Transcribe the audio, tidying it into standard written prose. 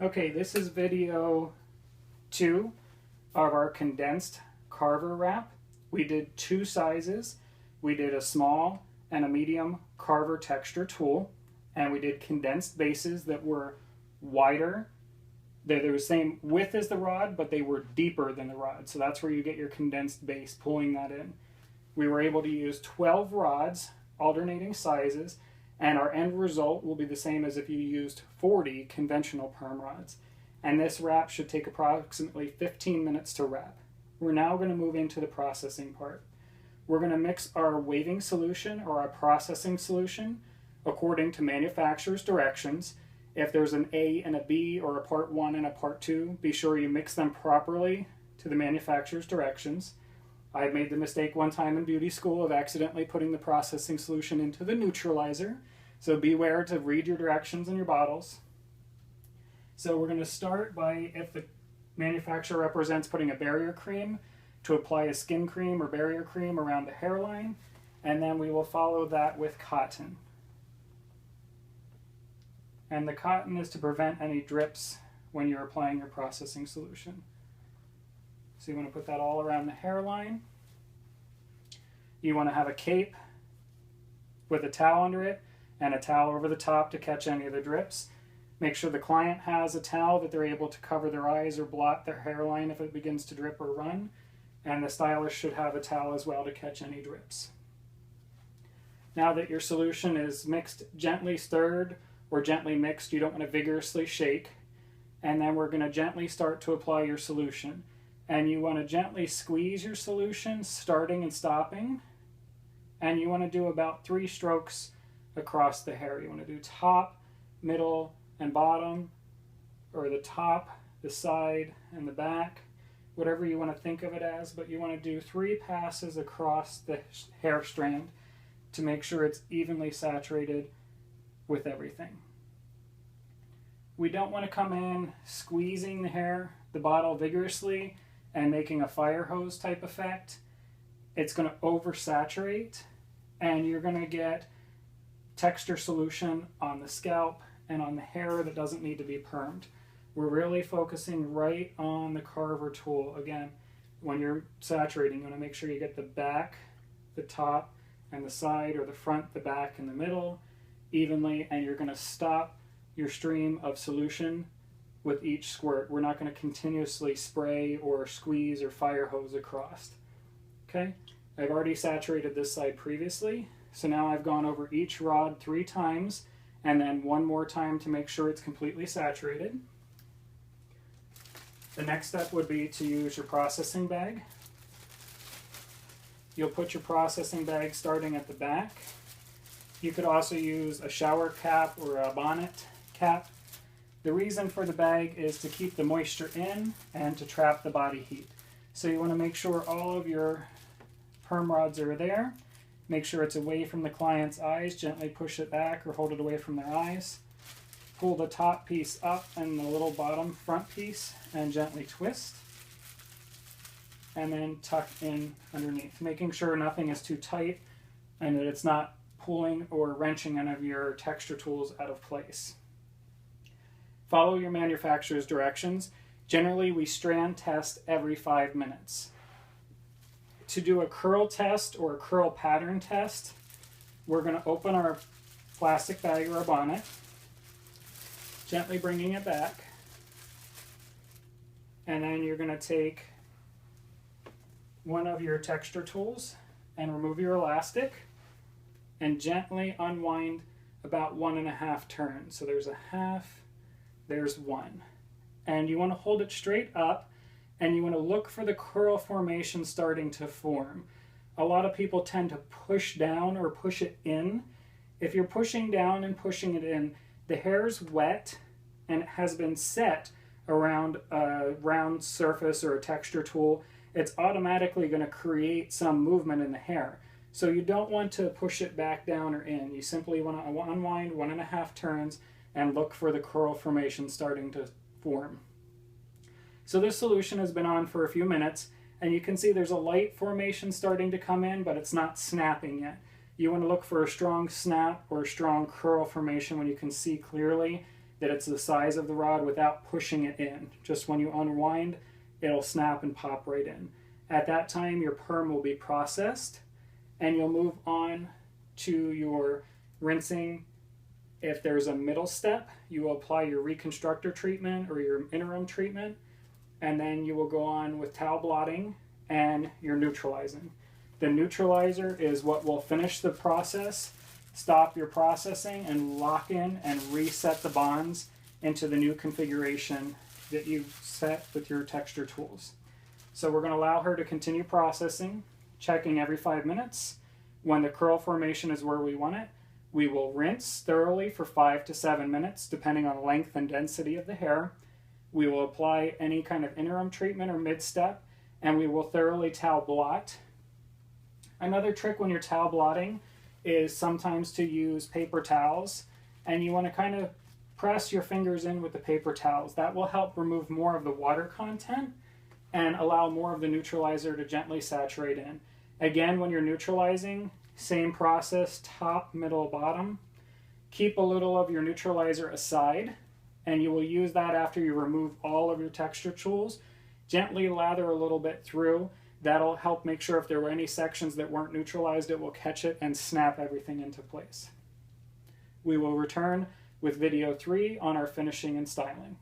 Okay, this is video 2 of our condensed Carver wrap. We did 2 sizes. We did a small and a medium Carver texture tool, and we did condensed bases that were wider. They're the same width as the rod, but they were deeper than the rod. So that's where you get your condensed base, pulling that in. We were able to use 12 rods, alternating sizes, and our end result will be the same as if you used 40 conventional perm rods. And this wrap should take approximately 15 minutes to wrap. We're now going to move into the processing part. We're going to mix our waving solution or our processing solution according to manufacturer's directions. If there's an A and a B or a part 1 and a part 2, be sure you mix them properly to the manufacturer's directions. I made the mistake one time in beauty school of accidentally putting the processing solution into the neutralizer, so beware to read your directions in your bottles. So we're going to start by, if the manufacturer represents putting a barrier cream, to apply a skin cream or barrier cream around the hairline, and then we will follow that with cotton. And the cotton is to prevent any drips when you're applying your processing solution. So you want to put that all around the hairline. You want to have a cape with a towel under it and a towel over the top to catch any of the drips. Make sure the client has a towel that they're able to cover their eyes or blot their hairline if it begins to drip or run. And the stylist should have a towel as well to catch any drips. Now that your solution is mixed, gently stirred or gently mixed, you don't want to vigorously shake. And then we're going to gently start to apply your solution. And you want to gently squeeze your solution, starting and stopping. And you want to do about 3 strokes across the hair. You want to do top, middle, and bottom, or the top, the side, and the back, whatever you want to think of it as, but you want to do 3 passes across the hair strand to make sure it's evenly saturated with everything. We don't want to come in squeezing the bottle vigorously and making a fire hose type effect. It's going to oversaturate, and you're going to get texture solution on the scalp and on the hair that doesn't need to be permed. We're really focusing right on the Carver tool. Again, when you're saturating, you want to make sure you get the back, the top, and the side, or the front, the back, and the middle evenly, and you're going to stop your stream of solution with each squirt. We're not going to continuously spray or squeeze or fire hose across. Okay, I've already saturated this side previously, so now I've gone over each rod 3 times and then 1 more time to make sure it's completely saturated. The next step would be to use your processing bag. You'll put your processing bag starting at the back. You could also use a shower cap or a bonnet cap. The reason for the bag is to keep the moisture in and to trap the body heat. So you want to make sure all of your perm rods are there. Make sure it's away from the client's eyes. Gently push it back or hold it away from their eyes. Pull the top piece up and the little bottom front piece and gently twist. And then tuck in underneath, making sure nothing is too tight and that it's not pulling or wrenching any of your texture tools out of place. Follow your manufacturer's directions. Generally, we strand test every 5 minutes. To do a curl test or a curl pattern test, we're going to open our plastic bag or a bonnet, gently bringing it back, and then you're going to take one of your texture tools and remove your elastic and gently unwind about 1.5 turns. So there's a half, there's 1. And you want to hold it straight up, and you want to look for the curl formation starting to form. A lot of people tend to push down or push it in. If you're pushing down and pushing it in, the hair's wet and it has been set around a round surface or a texture tool. It's automatically going to create some movement in the hair. So you don't want to push it back down or in. You simply want to unwind 1.5 turns and look for the curl formation starting to form. So this solution has been on for a few minutes, and you can see there's a light formation starting to come in, but it's not snapping yet. You want to look for a strong snap or a strong curl formation when you can see clearly that it's the size of the rod without pushing it in. Just when you unwind, it'll snap and pop right in. At that time, your perm will be processed, and you'll move on to your rinsing. If there's a middle step, you will apply your reconstructor treatment or your interim treatment, and then you will go on with towel blotting and your neutralizing. The neutralizer is what will finish the process, stop your processing, and lock in and reset the bonds into the new configuration that you've set with your texture tools. So we're going to allow her to continue processing, checking every 5 minutes. When the curl formation is where we want it, we will rinse thoroughly for 5 to 7 minutes, depending on length and density of the hair. We will apply any kind of interim treatment or mid-step, and we will thoroughly towel blot. Another trick when you're towel blotting is sometimes to use paper towels, and you want to kind of press your fingers in with the paper towels. That will help remove more of the water content and allow more of the neutralizer to gently saturate in. Again, when you're neutralizing, same process, top, middle, bottom. Keep a little of your neutralizer aside, and you will use that after you remove all of your texture tools. Gently lather a little bit through. That'll help make sure if there were any sections that weren't neutralized, it will catch it and snap everything into place. We will return with video 3 on our finishing and styling.